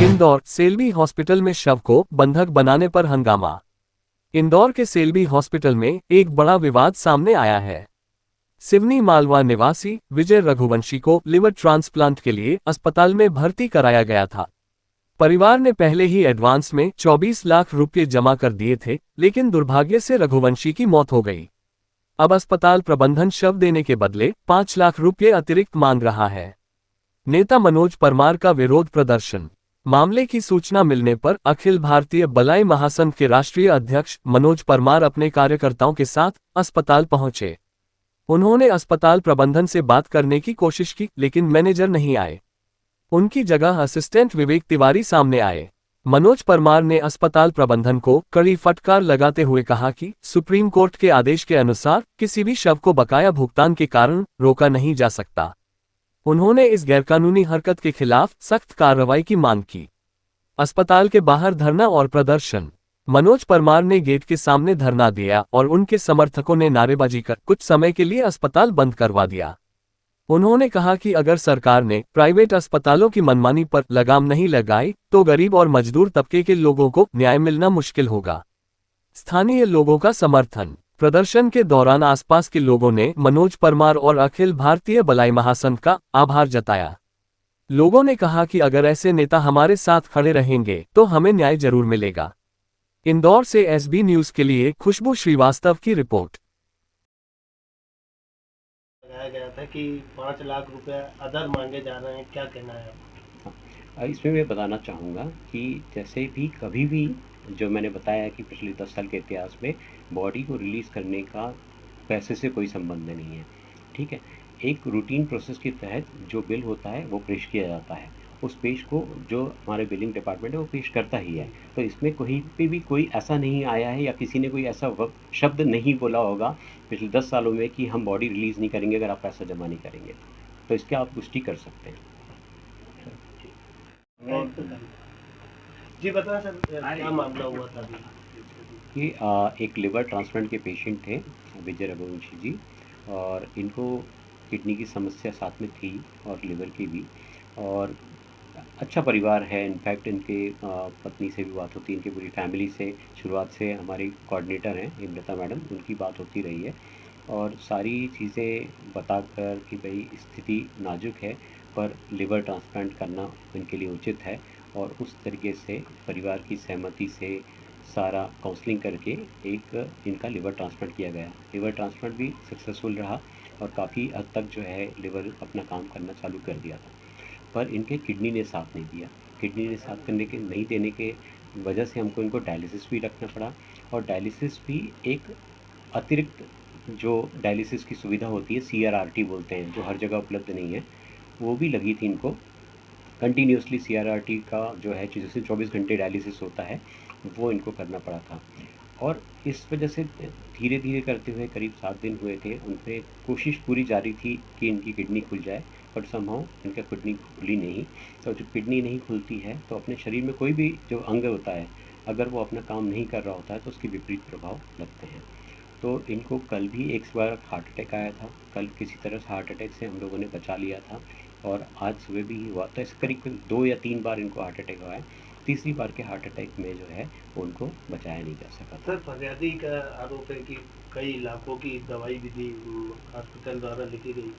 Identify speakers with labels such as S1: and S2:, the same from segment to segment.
S1: Indore Selvi hospital में शव को बंधक बनाने पर हंगामा। इंदौर के सेल्वी हॉस्पिटल में एक बड़ा विवाद सामने आया है। सिवनी मालवा निवासी विजय रघुवंशी को लिवर ट्रांसप्लांट के लिए अस्पताल में भर्ती कराया गया था। परिवार ने पहले ही एडवांस में 24 लाख रुपये जमा कर दिए थे, लेकिन दुर्भाग्य से रघुवंशी की मौत हो गई। अब अस्पताल प्रबंधन शव देने के बदले 5 लाख रुपये अतिरिक्त मांग रहा है। नेता मनोज परमार का विरोध प्रदर्शन। मामले की सूचना मिलने पर अखिल भारतीय बलाई महासंघ के राष्ट्रीय अध्यक्ष मनोज परमार अपने कार्यकर्ताओं के साथ अस्पताल पहुंचे। उन्होंने अस्पताल प्रबंधन से बात करने की कोशिश की, लेकिन मैनेजर नहीं आए। उनकी जगह असिस्टेंट विवेक तिवारी सामने आए। मनोज परमार ने अस्पताल प्रबंधन को कड़ी फटकार लगाते हुए कहा कि सुप्रीम कोर्ट के आदेश के अनुसार किसी भी शव को बकाया भुगतान के कारण रोका नहीं जा सकता। उन्होंने इस गैरकानूनी हरकत के खिलाफ सख्त कार्रवाई की मांग की। अस्पताल के बाहर धरना और प्रदर्शन। मनोज परमार ने गेट के सामने धरना दिया और उनके समर्थकों ने नारेबाजी कर कुछ समय के लिए अस्पताल बंद करवा दिया। उन्होंने कहा कि अगर सरकार ने प्राइवेट अस्पतालों की मनमानी पर लगाम नहीं लगाई तो गरीब और मजदूर तबके के लोगों को न्याय मिलना मुश्किल होगा। स्थानीय लोगों का समर्थन। प्रदर्शन के दौरान आसपास के लोगों ने मनोज परमार और अखिल भारतीय बलाई महासंघ का आभार जताया। लोगों ने कहा कि अगर ऐसे नेता हमारे साथ खड़े रहेंगे तो हमें न्याय जरूर मिलेगा। इंदौर से एसबी न्यूज के लिए खुशबू श्रीवास्तव की रिपोर्ट।
S2: लगाया गया था कि 5 लाख रुपए अदर मांगे जा रहे हैं, क्या कहना है आपका?
S3: इसमें मैं बताना चाहूँगा कि जैसे भी कभी भी जो मैंने बताया कि पिछले 10 साल के इतिहास में बॉडी को रिलीज़ करने का पैसे से कोई संबंध नहीं है, ठीक है। एक रूटीन प्रोसेस के तहत जो बिल होता है वो पेश किया जाता है। उस पेश को जो हमारे बिलिंग डिपार्टमेंट है वो पेश करता ही है। तो इसमें कहीं पे भी कोई ऐसा नहीं आया है या किसी ने कोई ऐसा शब्द नहीं बोला होगा पिछले 10 सालों में कि हम बॉडी रिलीज़ नहीं करेंगे अगर आप पैसा जमा नहीं करेंगे। तो इसके आप पुष्टि कर सकते हैं।
S2: जी बताएं सर, क्या मामला हुआ था अभी?
S3: ये एक लिवर ट्रांसप्लांट के पेशेंट थे विजय रघुवंशी जी, और इनको किडनी की समस्या साथ में थी और लिवर की भी। और अच्छा परिवार है, इनफैक्ट इनके पत्नी से भी बात होती है, इनकी पूरी फैमिली से शुरुआत से हमारी कोऑर्डिनेटर हैं इमृता मैडम, उनकी बात होती रही है। और सारी चीज़ें बताकर कि भाई स्थिति नाजुक है पर लिवर ट्रांसप्लांट करना इनके लिए उचित है, और उस तरीके से परिवार की सहमति से सारा काउंसलिंग करके एक इनका लिवर ट्रांसप्लांट किया गया। लिवर ट्रांसप्लांट भी सक्सेसफुल रहा और काफ़ी हद तक जो है लिवर अपना काम करना चालू कर दिया था, पर इनके किडनी ने साथ नहीं दिया। किडनी ने साथ करने के नहीं देने के वजह से हमको इनको डायलिसिस भी रखना पड़ा, और डायलिसिस भी एक अतिरिक्त जो डायलिसिस की सुविधा होती है CRRT बोलते हैं, जो हर जगह उपलब्ध नहीं है, वो भी लगी थी इनको। कंटिन्यूसली CRRT का जो है जैसे 24 घंटे डायलिसिस होता है वो इनको करना पड़ा था। और इस वजह से धीरे धीरे करते हुए करीब 7 दिन हुए थे, उनसे कोशिश पूरी जारी थी कि इनकी किडनी खुल जाए, बट समहाउ इनका किडनी खुली नहीं। तो जब किडनी नहीं खुलती है तो अपने शरीर में कोई भी जो अंग होता है अगर वो अपना काम नहीं कर रहा होता है तो उसके विपरीत प्रभाव लगते हैं। तो इनको कल भी एक बार हार्ट अटैक आया था, कल किसी तरह से हार्ट अटैक से हम लोगों ने बचा लिया था, और आज सुबह भी हुआ। तो इस करीब 2 या 3 बार इनको हार्ट अटैक हुआ है। तीसरी बार के हार्ट अटैक में जो है उनको बचाया नहीं जा सका।
S2: सर फरियादी का आरोप है कि कई लाखों की दवाई विधि हॉस्पिटल द्वारा लिखी गई।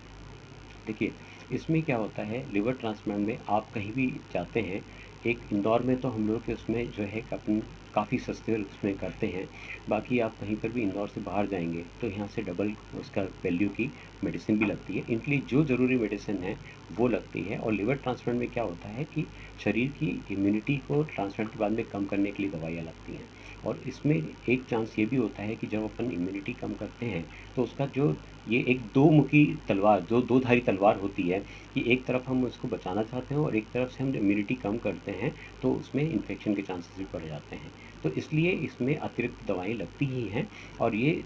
S3: देखिए, इसमें क्या होता है, लिवर ट्रांसप्लांट में आप कहीं भी जाते हैं, एक इंदौर में तो हम लोग के उसमें जो है अपन काफ़ी सस्ते उसमें करते हैं। बाकी आप कहीं पर भी इंदौर से बाहर जाएंगे तो यहाँ से डबल उसका वैल्यू की मेडिसिन भी लगती है। इनके लिए जो ज़रूरी मेडिसिन है वो लगती है। और लिवर ट्रांसप्लांट में क्या होता है कि शरीर की इम्यूनिटी को ट्रांसप्लांट के बाद में कम करने के लिए दवाइयाँ लगती हैं। और इसमें एक चांस ये भी होता है कि जब अपन इम्यूनिटी कम करते हैं तो उसका जो ये एक दो मुखी तलवार, जो दो धारी तलवार होती है कि एक तरफ हम उसको बचाना चाहते हैं और एक तरफ से हम इम्यूनिटी कम करते हैं तो उसमें इन्फेक्शन के चांसेस भी बढ़ जाते हैं। तो इसलिए इसमें अतिरिक्त दवाएं लगती ही हैं, और ये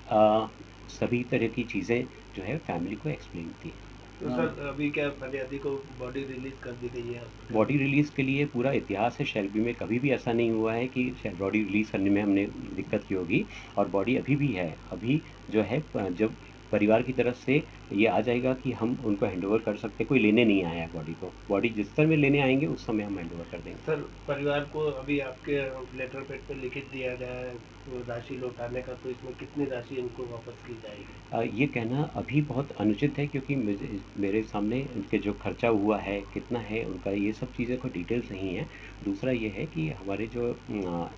S3: सभी तरह की चीज़ें जो है फैमिली को एक्सप्लेन की है।
S2: तो सर अभी क्या फरियादी को बॉडी रिलीज कर दी गई है?
S3: बॉडी रिलीज़ के लिए पूरा इतिहास है शेल्बी में, कभी भी ऐसा नहीं हुआ है कि बॉडी रिलीज़ करने में हमने दिक्कत की होगी। और बॉडी अभी भी है, अभी जो है जब परिवार की तरफ से ये आ जाएगा कि हम उनको हैंडओवर कर सकते हैं। कोई लेने नहीं आया है बॉडी को, बॉडी जिस समय में लेने आएंगे उस समय हम हैंडओवर कर देंगे।
S2: सर परिवार को अभी आपके लेटर पैड पे लिखित दिया गया है राशि लौटाने का, तो इसमें कितनी राशि इनको वापस की जाएगी?
S3: ये कहना अभी बहुत अनुचित है, क्योंकि मेरे सामने उनके जो खर्चा हुआ है कितना है उनका, ये सब चीज़ें को डिटेल्स नहीं है। दूसरा ये है कि हमारे जो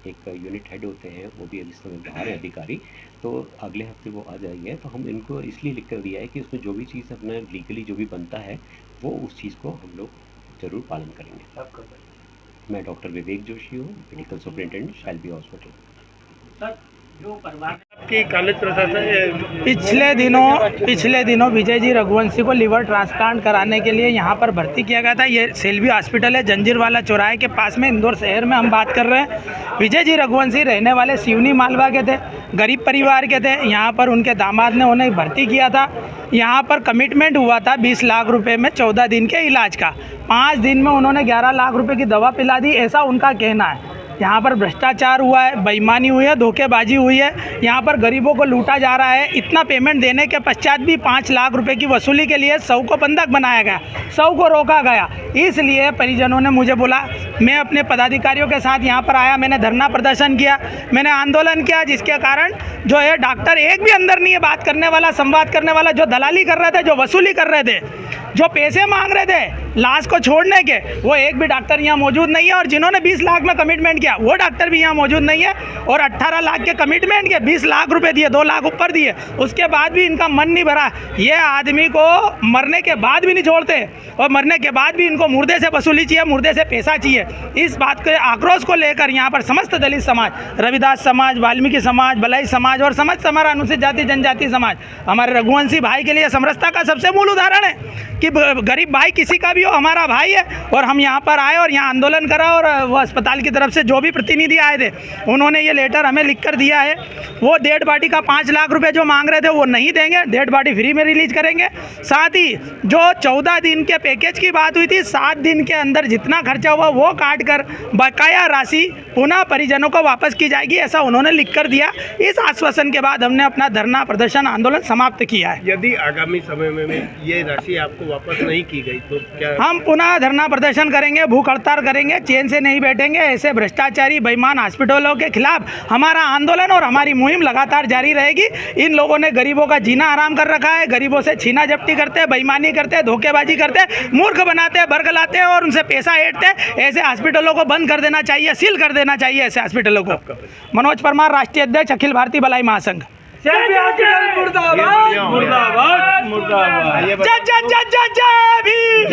S3: एक यूनिट हेड होते हैं वो भी इस समय बाहर है अधिकारी, तो अगले हफ्ते वो आ जाएंगे। तो हम इनको इसलिए लिख कर दिया है कि उसमें जो भी चीज़ अपना लीगली जो भी बनता है वो उस चीज़ को हम लोग ज़रूर पालन करेंगे।
S2: आपका भाई?
S3: मैं डॉक्टर विवेक जोशी हूँ, medical superintendent Shalby hospital.
S2: Sir जो परिवार की कॉलेज प्रशासन
S4: पिछले दिनों विजय जी रघुवंशी को लिवर ट्रांसप्लांट कराने के लिए यहाँ पर भर्ती किया गया था। ये सेल्वी हॉस्पिटल है, जंजीरवाला चौराहे के पास में, इंदौर शहर में हम बात कर रहे हैं। विजय जी रघुवंशी रहने वाले सिवनी मालवा के थे, गरीब परिवार के थे। यहाँ पर उनके दामाद ने उन्हें भर्ती किया था। यहाँ पर कमिटमेंट हुआ था 20 लाख रुपए में 14 दिन के इलाज का। 5 दिन में उन्होंने 11 लाख रुपए की दवा पिला दी, ऐसा उनका कहना है। यहाँ पर भ्रष्टाचार हुआ है, बेईमानी हुई है, धोखेबाजी हुई है, यहाँ पर गरीबों को लूटा जा रहा है। इतना पेमेंट देने के पश्चात भी 5 लाख रुपए की वसूली के लिए 100 को बंधक बनाया गया, 100 को रोका गया। इसलिए परिजनों ने मुझे बोला, मैं अपने पदाधिकारियों के साथ यहाँ पर आया, मैंने धरना प्रदर्शन किया, मैंने आंदोलन किया, जिसके कारण जो है डॉक्टर एक भी अंदर नहीं है बात करने वाला, संवाद करने वाला। जो दलाली कर रहे थे, जो वसूली कर रहे थे, जो पैसे मांग रहे थे लाश को छोड़ने के, वो एक भी डॉक्टर यहाँ मौजूद नहीं है। और जिन्होंने 20 लाख में कमिटमेंट किया वो डॉक्टर भी यहाँ मौजूद नहीं है। और 18 लाख के कमिटमेंट के 20 लाख रुपए दिए, 2 लाख ऊपर दिए, उसके बाद भी इनका मन नहीं भरा। ये आदमी को मरने के बाद भी नहीं छोड़ते, और मरने के बाद भी इनको मुर्दे से वसूली चाहिए, मुर्दे से पैसा चाहिए। इस बात के आक्रोश को लेकर यहाँ पर समस्त दलित समाज, रविदास समाज, वाल्मीकि समाज, भलाई समाज और समस्त हमारा अनुसूचित जाति जनजाति समाज, हमारे रघुवंशी भाई के लिए समरसता का सबसे मूल उदाहरण है कि गरीब भाई किसी का भी हो, हमारा भाई है। और हम यहाँ पर आए और यहाँ आंदोलन करा, और वो अस्पताल की तरफ से जो भी प्रतिनिधि आए थे उन्होंने ये लेटर हमें लिख कर दिया है। वो डेड बॉडी का 5 लाख रुपए जो मांग रहे थे वो नहीं देंगे, डेड बॉडी फ्री में रिलीज करेंगे। साथ ही जो 14 दिन के पैकेज की बात हुई थी, 7 दिन के अंदर जितना खर्चा हुआ वो काट कर बकाया राशि पुनः परिजनों को वापस की जाएगी, ऐसा उन्होंने लिख कर दिया। इस आश्वासन के बाद हमने अपना धरना प्रदर्शन आंदोलन समाप्त किया है।
S2: यदि आगामी समय में ये राशि आपको वापस नहीं की गई तो क्या?
S4: हम पुनः धरना प्रदर्शन करेंगे, भूख हड़ताल करेंगे, चैन से नहीं बैठेंगे। ऐसे भ्रष्टाचारी बेईमान हॉस्पिटलों के खिलाफ हमारा आंदोलन और हमारी मुहिम लगातार जारी रहेगी। इन लोगों ने गरीबों का जीना आराम कर रखा है, गरीबों से छीना झपटी करते हैं, बेईमानी करते हैं, धोखेबाजी करते हैं, मूर्ख बनाते हैं, बरगलाते हैं और उनसे पैसा ऐंठते हैं। ऐसे हॉस्पिटलों को बंद कर देना चाहिए, सील कर देना चाहिए ऐसे हॉस्पिटलों को। मनोज परमार, राष्ट्रीय अध्यक्ष, अखिल भारतीय भलाई महासंघ।
S2: मुर्दाबाद मुर्दाबाद मुर्दाबाद।
S4: जय जय जय जय जय भीम।